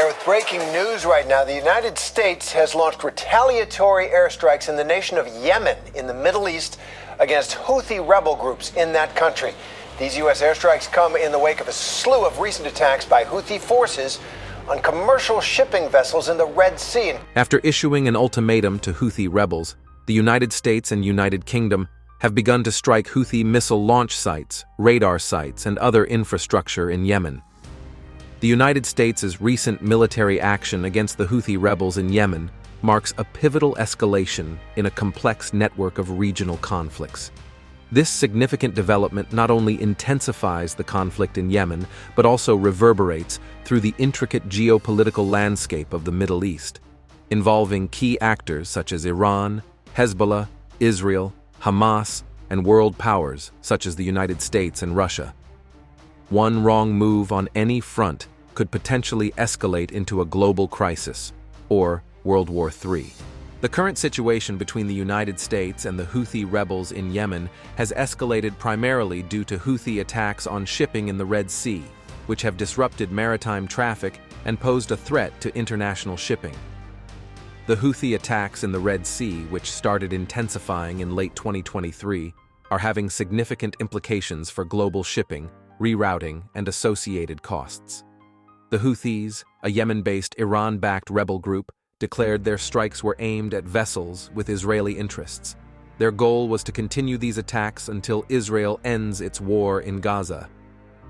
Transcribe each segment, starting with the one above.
With breaking news right now, the United States has launched retaliatory airstrikes in the nation of Yemen in the Middle East against Houthi rebel groups in that country. These U.S. airstrikes come in the wake of a slew of recent attacks by Houthi forces on commercial shipping vessels in the Red Sea. After issuing an ultimatum to Houthi rebels, the United States and United Kingdom have begun to strike Houthi missile launch sites, radar sites, and other infrastructure in Yemen. The United States' recent military action against the Houthi rebels in Yemen marks a pivotal escalation in a complex network of regional conflicts. This significant development not only intensifies the conflict in Yemen, but also reverberates through the intricate geopolitical landscape of the Middle East, involving key actors such as Iran, Hezbollah, Israel, Hamas, and world powers such as the United States and Russia. One wrong move on any front could potentially escalate into a global crisis, or World War III. The current situation between the United States and the Houthi rebels in Yemen has escalated primarily due to Houthi attacks on shipping in the Red Sea, which have disrupted maritime traffic and posed a threat to international shipping. The Houthi attacks in the Red Sea, which started intensifying in late 2023, are having significant implications for global shipping, rerouting, and associated costs. The Houthis, a Yemen-based Iran-backed rebel group, declared their strikes were aimed at vessels with Israeli interests. Their goal was to continue these attacks until Israel ends its war in Gaza.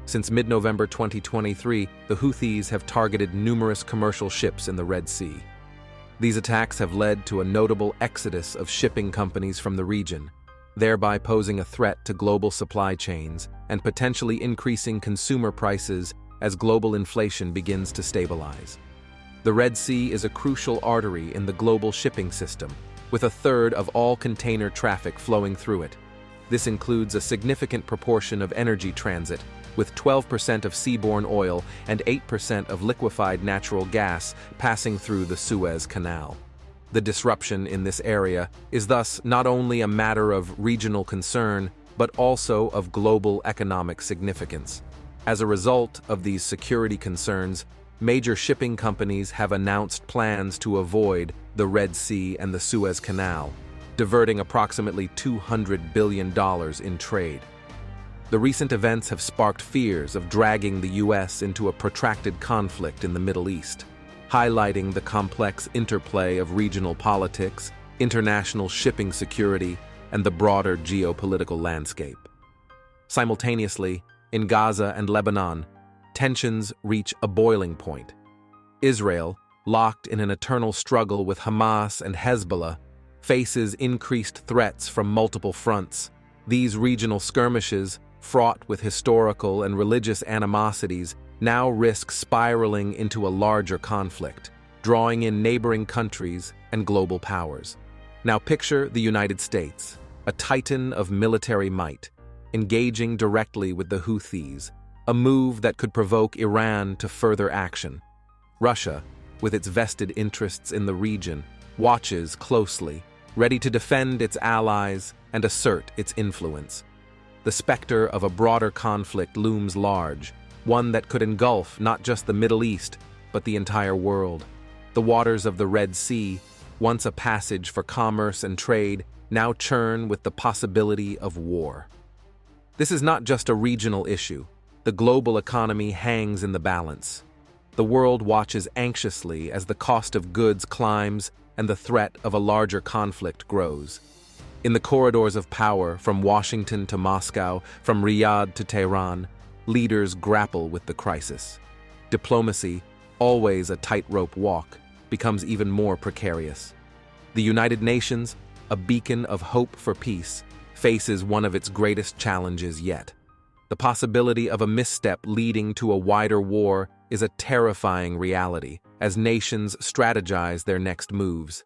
Since mid-November 2023, the Houthis have targeted numerous commercial ships in the Red Sea. These attacks have led to a notable exodus of shipping companies from the region, thereby posing a threat to global supply chains and potentially increasing consumer prices as global inflation begins to stabilize. The Red Sea is a crucial artery in the global shipping system, with a third of all container traffic flowing through it. This includes a significant proportion of energy transit, with 12% of seaborne oil and 8% of liquefied natural gas passing through the Suez Canal. The disruption in this area is thus not only a matter of regional concern, but also of global economic significance. As a result of these security concerns, major shipping companies have announced plans to avoid the Red Sea and the Suez Canal, diverting approximately $200 billion in trade. The recent events have sparked fears of dragging the U.S. into a protracted conflict in the Middle East, highlighting the complex interplay of regional politics, international shipping security, and the broader geopolitical landscape. Simultaneously, in Gaza and Lebanon, tensions reach a boiling point. Israel, locked in an eternal struggle with Hamas and Hezbollah, faces increased threats from multiple fronts. These regional skirmishes, fraught with historical and religious animosities, now risk spiraling into a larger conflict, drawing in neighboring countries and global powers. Now picture the United States, a titan of military might, engaging directly with the Houthis, a move that could provoke Iran to further action. Russia, with its vested interests in the region, watches closely, ready to defend its allies and assert its influence. The specter of a broader conflict looms large, one that could engulf not just the Middle East, but the entire world. The waters of the Red Sea, once a passage for commerce and trade, now churn with the possibility of war. This is not just a regional issue. The global economy hangs in the balance. The world watches anxiously as the cost of goods climbs and the threat of a larger conflict grows. In the corridors of power, from Washington to Moscow, from Riyadh to Tehran, leaders grapple with the crisis. Diplomacy, always a tightrope walk, becomes even more precarious. The United Nations, a beacon of hope for peace, faces one of its greatest challenges yet. The possibility of a misstep leading to a wider war is a terrifying reality as nations strategize their next moves.